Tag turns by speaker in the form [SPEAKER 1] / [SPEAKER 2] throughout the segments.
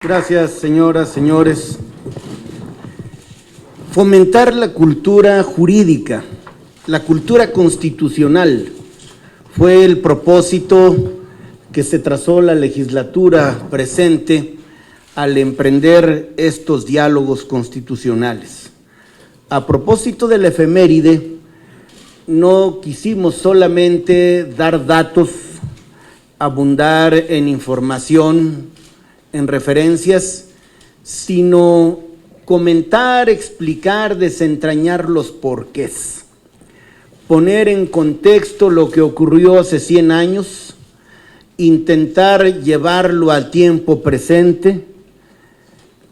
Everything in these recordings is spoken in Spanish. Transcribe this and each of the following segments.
[SPEAKER 1] Gracias, señoras, señores. Fomentar la cultura jurídica, la cultura constitucional, fue el propósito que se trazó la legislatura presente al emprender estos diálogos constitucionales. A propósito de la efeméride, no quisimos solamente dar datos, abundar en información, en referencias, sino comentar, explicar, desentrañar los porqués, poner en contexto lo que ocurrió hace 100 años, intentar llevarlo al tiempo presente,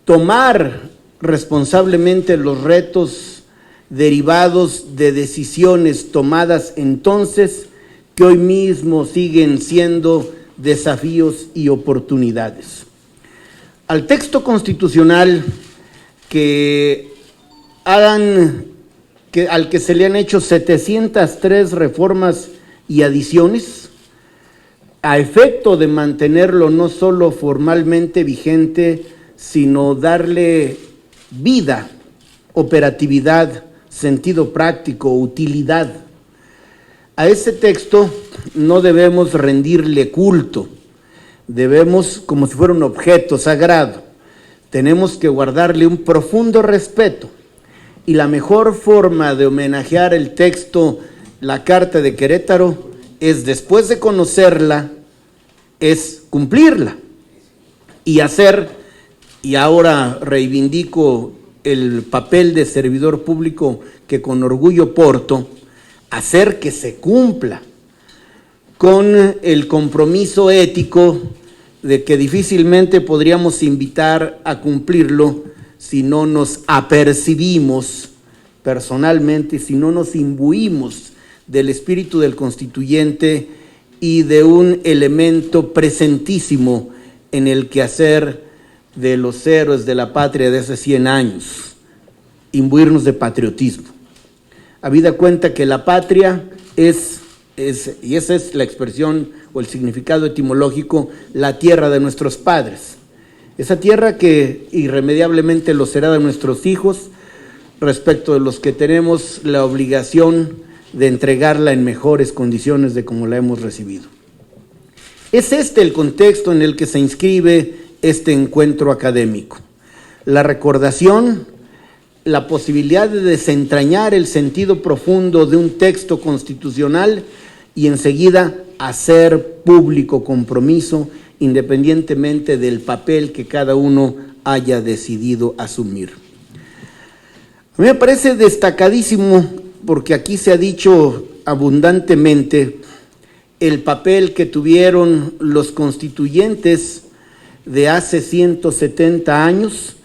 [SPEAKER 1] tomar responsablemente los retos derivados de decisiones tomadas entonces que hoy mismo siguen siendo desafíos y oportunidades. Al texto constitucional al que se le han hecho 703 reformas y adiciones, a efecto de mantenerlo no solo formalmente vigente, sino darle vida, operatividad, sentido práctico, utilidad. A ese texto no debemos rendirle culto. Debemos, como si fuera un objeto sagrado, tenemos que guardarle un profundo respeto. Y la mejor forma de homenajear el texto, la Carta de Querétaro, es después de conocerla, es cumplirla y hacer, y ahora reivindico el papel de servidor público que con orgullo porto, hacer que se cumpla, con el compromiso ético de que difícilmente podríamos invitar a cumplirlo si no nos apercibimos personalmente, si no nos imbuimos del espíritu del constituyente y de un elemento presentísimo en el quehacer de los héroes de la patria de hace 100 años, imbuirnos de patriotismo. Habida cuenta que la patria es, y esa es la expresión o el significado etimológico, la tierra de nuestros padres. Esa tierra que irremediablemente lo será de nuestros hijos, respecto de los que tenemos la obligación de entregarla en mejores condiciones de como la hemos recibido. Es este el contexto en el que se inscribe este encuentro académico. La recordación, la posibilidad de desentrañar el sentido profundo de un texto constitucional y enseguida hacer público compromiso independientemente del papel que cada uno haya decidido asumir. A mí me parece destacadísimo, porque aquí se ha dicho abundantemente, el papel que tuvieron los constituyentes de hace 170 años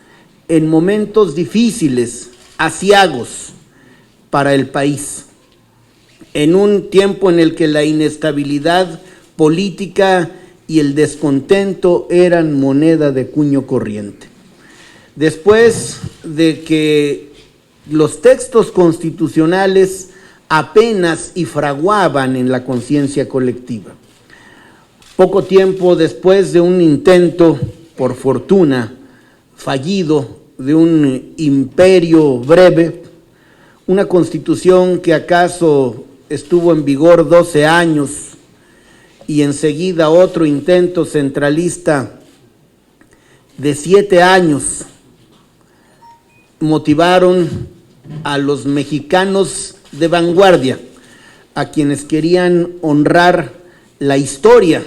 [SPEAKER 1] en momentos difíciles, aciagos para el país, en un tiempo en el que la inestabilidad política y el descontento eran moneda de cuño corriente. Después de que los textos constitucionales apenas y fraguaban en la conciencia colectiva, poco tiempo después de un intento, por fortuna, fallido, de un imperio breve, una constitución que acaso estuvo en vigor 12 años y enseguida otro intento centralista de 7 años, motivaron a los mexicanos de vanguardia, a quienes querían honrar la historia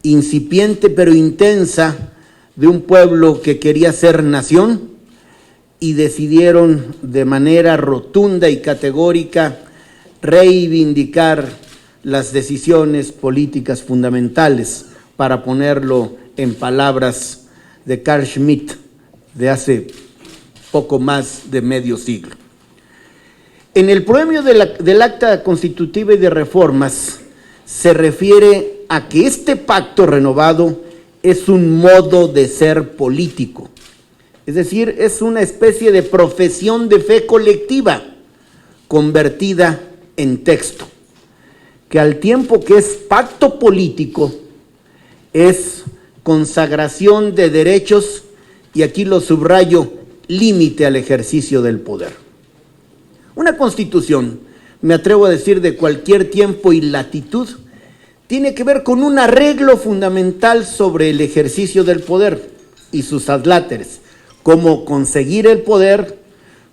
[SPEAKER 1] incipiente pero intensa de un pueblo que quería ser nación, y decidieron de manera rotunda y categórica reivindicar las decisiones políticas fundamentales, para ponerlo en palabras de Carl Schmitt de hace poco más de medio siglo. En el proemio del Acta Constitutiva y de Reformas se refiere a que este pacto renovado es un modo de ser político, es decir, es una especie de profesión de fe colectiva convertida en texto, que al tiempo que es pacto político, es consagración de derechos, y aquí lo subrayo, límite al ejercicio del poder. Una constitución, me atrevo a decir, de cualquier tiempo y latitud, tiene que ver con un arreglo fundamental sobre el ejercicio del poder y sus adláteres, cómo conseguir el poder,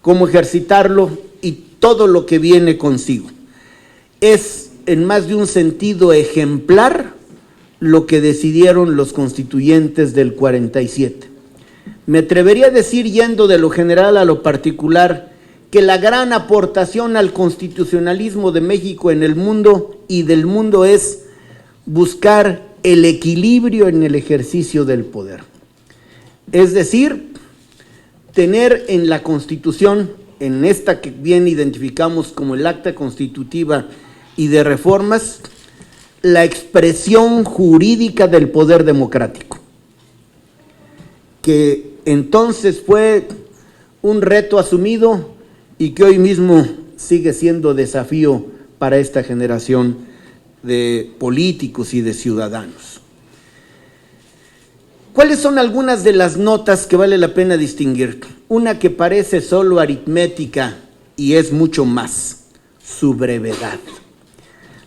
[SPEAKER 1] cómo ejercitarlo y todo lo que viene consigo. Es, en más de un sentido ejemplar, lo que decidieron los constituyentes del 47. Me atrevería a decir, yendo de lo general a lo particular, que la gran aportación al constitucionalismo de México en el mundo y del mundo es buscar el equilibrio en el ejercicio del poder. Es decir, tener en la Constitución, en esta que bien identificamos como el Acta Constitutiva y de Reformas, la expresión jurídica del poder democrático, que entonces fue un reto asumido y que hoy mismo sigue siendo desafío para esta generación de políticos y de ciudadanos. ¿Cuáles son algunas de las notas que vale la pena distinguir? Una que parece solo aritmética y es mucho más, su brevedad.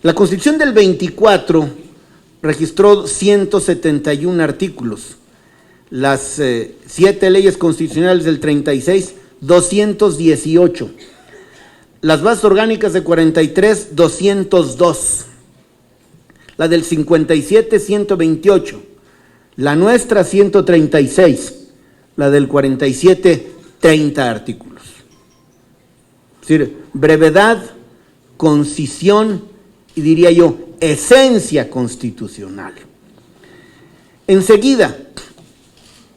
[SPEAKER 1] La Constitución del 24 registró 171 artículos, las 7 leyes constitucionales del 36, 218, las bases orgánicas de 43, 202, la del 57, 128, la nuestra 136, la del 47, 30 artículos. Es decir, brevedad, concisión y diría yo, esencia constitucional. Enseguida,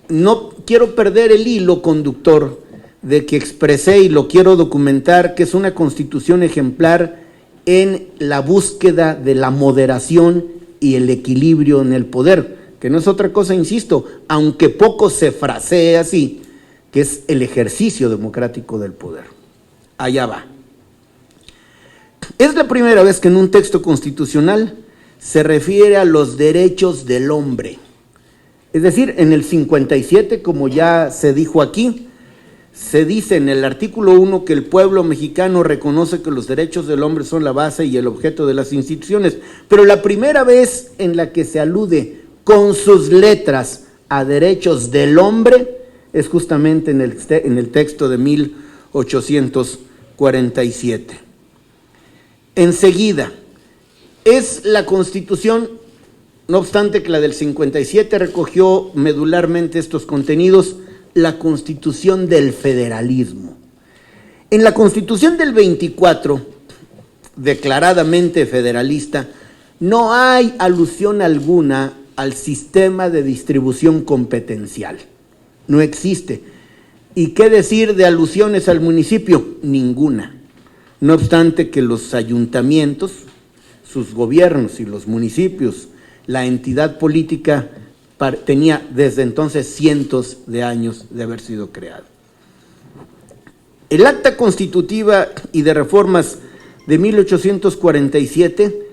[SPEAKER 1] no quiero perder el hilo conductor de que expresé y lo quiero documentar, que es una constitución ejemplar en la búsqueda de la moderación y el equilibrio en el poder, que no es otra cosa, insisto, aunque poco se frasee así, que es el ejercicio democrático del poder. Allá va. Es la primera vez que en un texto constitucional se refiere a los derechos del hombre. Es decir, en el 57, como ya se dijo aquí, se dice en el artículo 1 que el pueblo mexicano reconoce que los derechos del hombre son la base y el objeto de las instituciones, pero la primera vez en la que se alude con sus letras a derechos del hombre es justamente en el texto de 1847. Enseguida, es la Constitución, no obstante que la del 57 recogió medularmente estos contenidos, la Constitución del federalismo. En la Constitución del 24, declaradamente federalista, no hay alusión alguna al sistema de distribución competencial. No existe. ¿Y qué decir de alusiones al municipio? Ninguna. No obstante que los ayuntamientos, sus gobiernos y los municipios, la entidad política tenía desde entonces cientos de años de haber sido creado. El Acta Constitutiva y de Reformas de 1847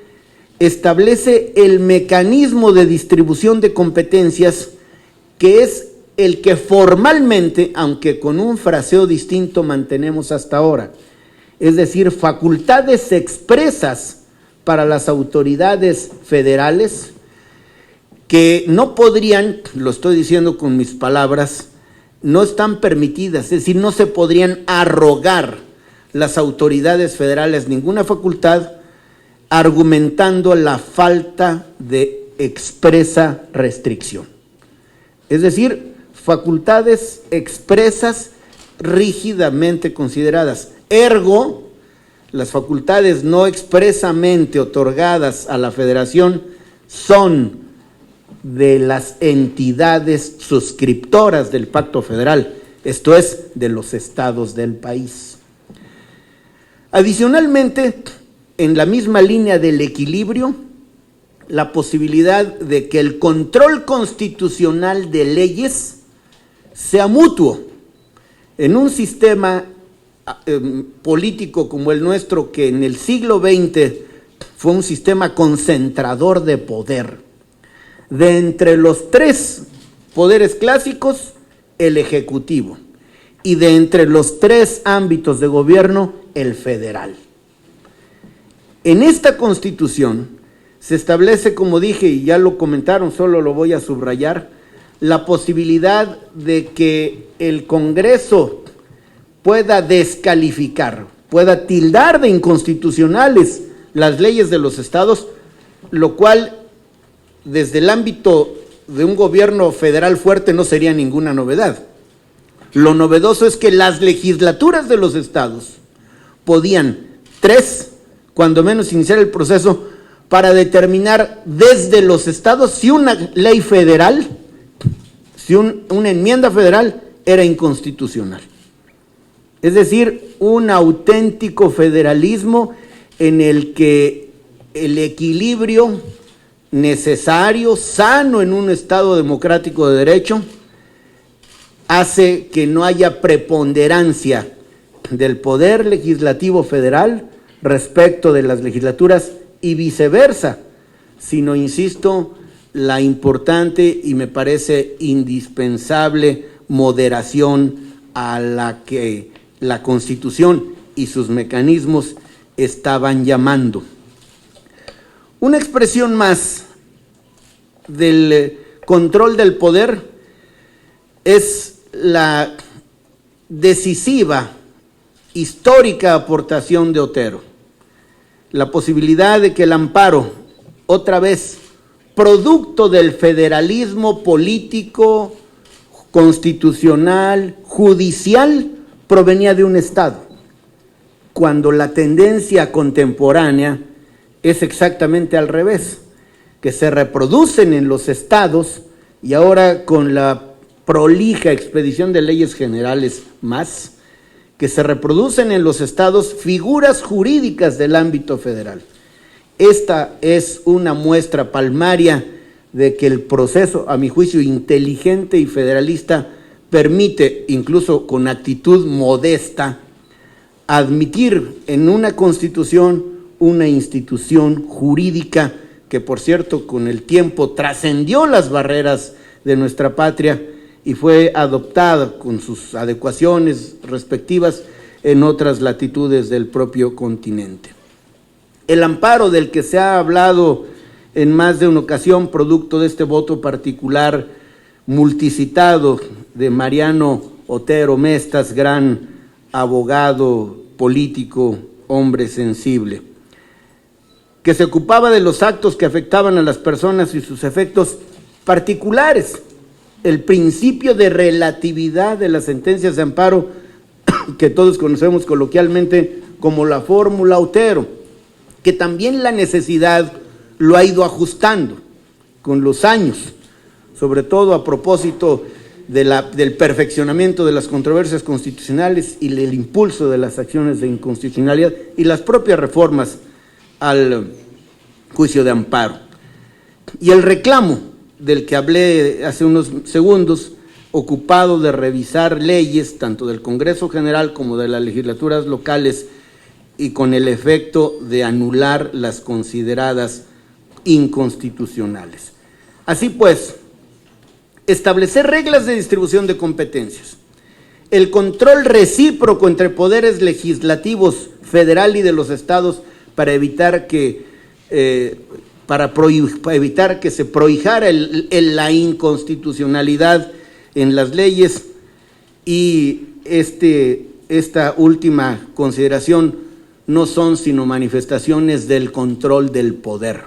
[SPEAKER 1] establece el mecanismo de distribución de competencias que es el que formalmente, aunque con un fraseo distinto, mantenemos hasta ahora. Es decir, facultades expresas para las autoridades federales que no podrían, lo estoy diciendo con mis palabras, no están permitidas, es decir, no se podrían arrogar las autoridades federales ninguna facultad argumentando la falta de expresa restricción. Es decir, facultades expresas rígidamente consideradas. Ergo, las facultades no expresamente otorgadas a la Federación son de las entidades suscriptoras del Pacto Federal, esto es, de los estados del país. Adicionalmente, en la misma línea del equilibrio, la posibilidad de que el control constitucional de leyes sea mutuo. En un sistema político como el nuestro, que en el siglo XX fue un sistema concentrador de poder, De entre los tres poderes clásicos, el ejecutivo, y de entre los tres ámbitos de gobierno, el federal. En esta Constitución se establece, como dije, y ya lo comentaron, solo lo voy a subrayar, la posibilidad de que el Congreso pueda descalificar, pueda tildar de inconstitucionales las leyes de los estados, lo cual desde el ámbito de un gobierno federal fuerte no sería ninguna novedad. Lo novedoso es que las legislaturas de los estados podían, cuando menos, iniciar el proceso para determinar desde los estados si una ley federal, si una enmienda federal era inconstitucional. Es decir, un auténtico federalismo en el que el equilibrio necesario, sano en un Estado democrático de derecho, hace que no haya preponderancia del poder legislativo federal respecto de las legislaturas y viceversa, sino, insisto, la importante y me parece indispensable moderación a la que la Constitución y sus mecanismos estaban llamando. Una expresión más del control del poder es la decisiva, histórica aportación de Otero, la posibilidad de que el amparo, otra vez, producto del federalismo político, constitucional, judicial, provenía de un Estado, cuando la tendencia contemporánea es exactamente al revés, que se reproducen en los estados y ahora con la prolija expedición de leyes generales más, que se reproducen en los estados figuras jurídicas del ámbito federal. Esta es una muestra palmaria de que el proceso, a mi juicio, inteligente y federalista permite, incluso con actitud modesta, admitir en una constitución una institución jurídica que, por cierto, con el tiempo trascendió las barreras de nuestra patria y fue adoptada con sus adecuaciones respectivas en otras latitudes del propio continente. El amparo del que se ha hablado en más de una ocasión, producto de este voto particular multicitado de Mariano Otero Mestas, gran abogado, político, hombre sensible, que se ocupaba de los actos que afectaban a las personas y sus efectos particulares, el principio de relatividad de las sentencias de amparo que todos conocemos coloquialmente como la fórmula Otero, que también la necesidad lo ha ido ajustando con los años, sobre todo a propósito del perfeccionamiento de las controversias constitucionales y del impulso de las acciones de inconstitucionalidad y las propias reformas al juicio de amparo. Y el reclamo del que hablé hace unos segundos, ocupado de revisar leyes tanto del Congreso General como de las legislaturas locales y con el efecto de anular las consideradas inconstitucionales. Así pues, establecer reglas de distribución de competencias, el control recíproco entre poderes legislativos federal y de los estados para evitar que se prohijara la inconstitucionalidad en las leyes, y esta última consideración no son sino manifestaciones del control del poder.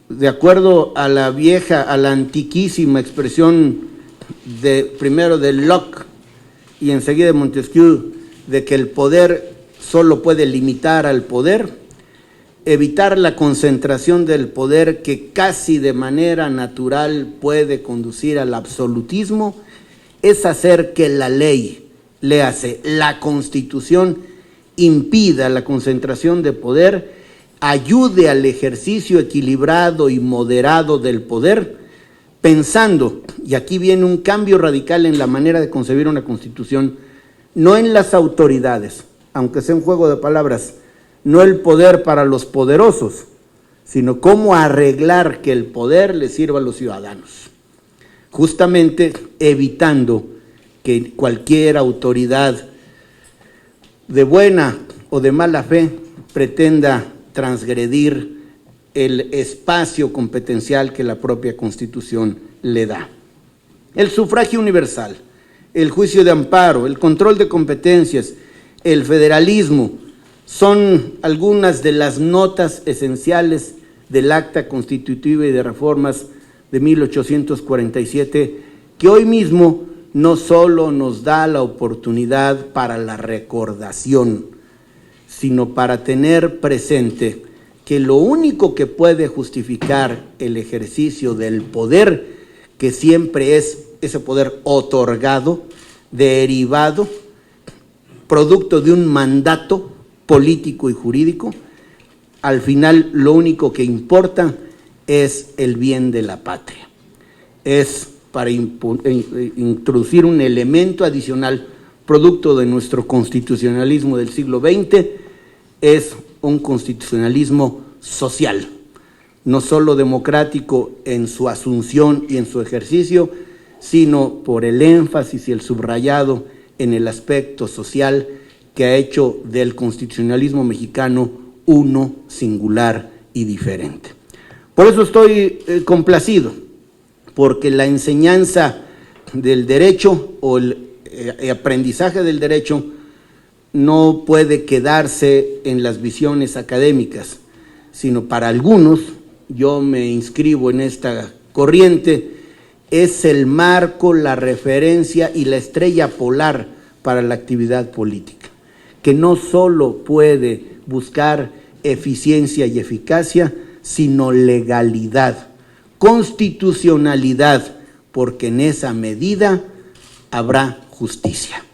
[SPEAKER 1] De acuerdo a la antiquísima expresión primero de Locke y enseguida de Montesquieu, de que el poder solo puede limitar al poder, evitar la concentración del poder que casi de manera natural puede conducir al absolutismo, es hacer que la ley, léase, la Constitución, impida la concentración de poder, ayude al ejercicio equilibrado y moderado del poder, pensando, y aquí viene un cambio radical en la manera de concebir una Constitución, no en las autoridades, aunque sea un juego de palabras, no el poder para los poderosos, sino cómo arreglar que el poder le sirva a los ciudadanos, justamente evitando que cualquier autoridad de buena o de mala fe pretenda transgredir el espacio competencial que la propia Constitución le da. El sufragio universal, el juicio de amparo, el control de competencias, el federalismo, son algunas de las notas esenciales del Acta Constitutiva y de Reformas de 1847, que hoy mismo no solo nos da la oportunidad para la recordación, sino para tener presente que lo único que puede justificar el ejercicio del poder, que siempre es ese poder otorgado, derivado, producto de un mandato político y jurídico, al final lo único que importa es el bien de la patria. Es para introducir un elemento adicional producto de nuestro constitucionalismo del siglo XX, es un constitucionalismo social, no solo democrático en su asunción y en su ejercicio, sino por el énfasis y el subrayado en el aspecto social que ha hecho del constitucionalismo mexicano uno singular y diferente. Por eso estoy complacido, porque la enseñanza del derecho o el aprendizaje del derecho no puede quedarse en las visiones académicas, sino para algunos, yo me inscribo en esta corriente, es el marco, la referencia y la estrella polar para la actividad política, que no solo puede buscar eficiencia y eficacia, sino legalidad, constitucionalidad, porque en esa medida habrá justicia.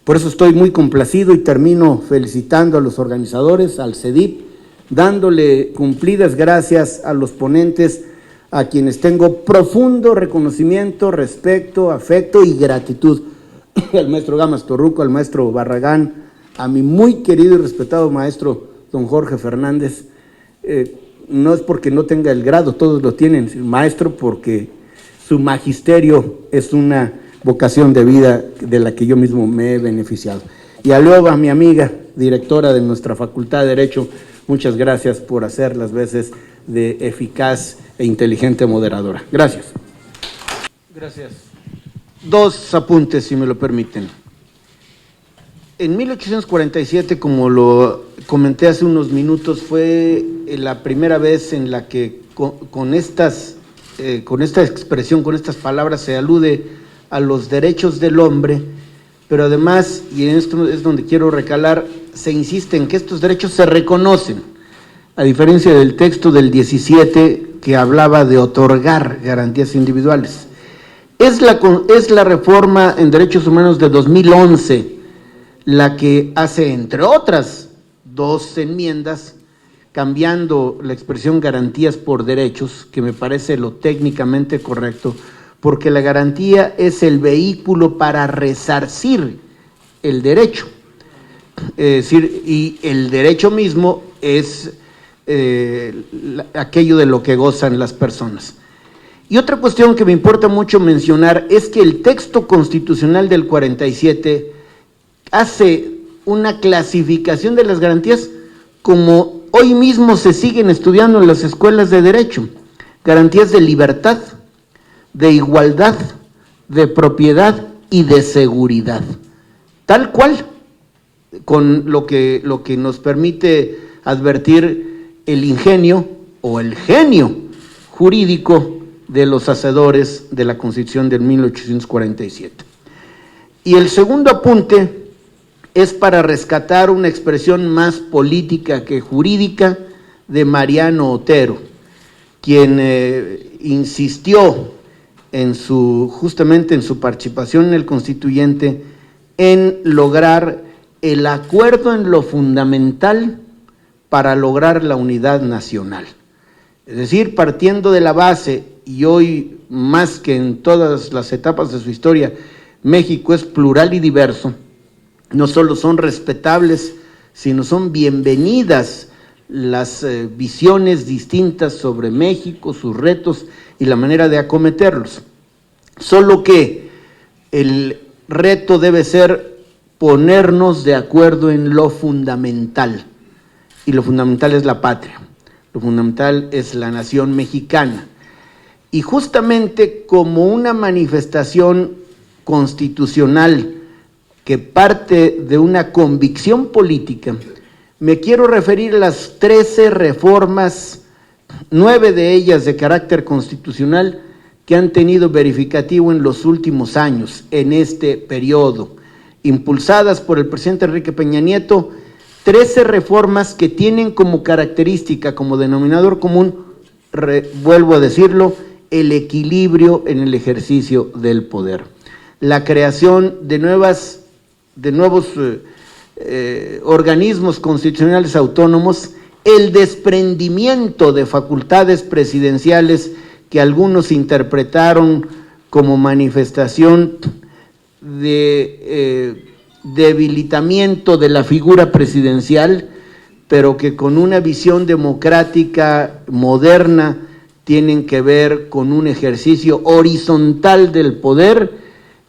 [SPEAKER 1] Por eso estoy muy complacido y termino felicitando a los organizadores, al CEDIP, dándole cumplidas gracias a los ponentes, a quienes tengo profundo reconocimiento, respeto, afecto y gratitud. Al maestro Gamas Torruco, al maestro Barragán, a mi muy querido y respetado maestro don Jorge Fernández. No es porque no tenga el grado, todos lo tienen, maestro, porque su magisterio es una vocación de vida de la que yo mismo me he beneficiado. Y a Leoba, mi amiga, directora de nuestra Facultad de Derecho, muchas gracias por hacer las veces de eficaz e inteligente moderadora. Gracias. Gracias. Dos apuntes, si me lo permiten. En 1847, como lo comenté hace unos minutos, fue la primera vez en la que con esta expresión, con estas palabras, se alude a los derechos del hombre, pero además, y en esto es donde quiero recalar, se insiste en que estos derechos se reconocen, a diferencia del texto del 17 que hablaba de otorgar garantías individuales. Es la reforma en derechos humanos de 2011 la que hace, entre otras dos enmiendas, cambiando la expresión garantías por derechos, que me parece lo técnicamente correcto, porque la garantía es el vehículo para resarcir el derecho. Es decir, y el derecho mismo es aquello de lo que gozan las personas. Y otra cuestión que me importa mucho mencionar es que el texto constitucional del 47 hace una clasificación de las garantías como hoy mismo se siguen estudiando en las escuelas de derecho: garantías de libertad, de igualdad, de propiedad y de seguridad, tal cual, con lo que nos permite advertir el ingenio o el genio jurídico de los hacedores de la Constitución de 1847. Y el segundo apunte es para rescatar una expresión más política que jurídica de Mariano Otero, quien insistió justamente en su participación en el Constituyente en lograr el acuerdo en lo fundamental para lograr la unidad nacional. Es decir, partiendo de la base, y hoy más que en todas las etapas de su historia, México es plural y diverso, no solo son respetables, sino son bienvenidas las visiones distintas sobre México, sus retos y la manera de acometerlos. Solo que el reto debe ser ponernos de acuerdo en lo fundamental, y lo fundamental es la patria, lo fundamental es la nación mexicana. Y justamente como una manifestación constitucional que parte de una convicción política, me quiero referir a las 13 reformas, 9 de ellas de carácter constitucional, que han tenido verificativo en los últimos años, en este periodo, impulsadas por el presidente Enrique Peña Nieto, 13 reformas que tienen como característica, como denominador común, vuelvo a decirlo, el equilibrio en el ejercicio del poder. La creación de nuevos organismos constitucionales autónomos, el desprendimiento de facultades presidenciales que algunos interpretaron como manifestación de debilitamiento de la figura presidencial, pero que con una visión democrática moderna tienen que ver con un ejercicio horizontal del poder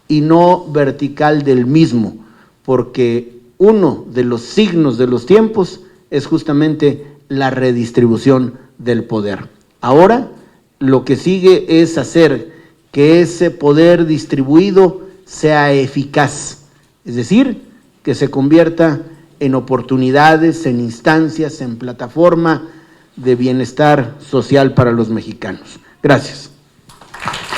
[SPEAKER 1] y no vertical del mismo, porque uno de los signos de los tiempos es justamente la redistribución del poder. Ahora, lo que sigue es hacer que ese poder distribuido sea eficaz, es decir, que se convierta en oportunidades, en instancias, en plataforma de bienestar social para los mexicanos. Gracias.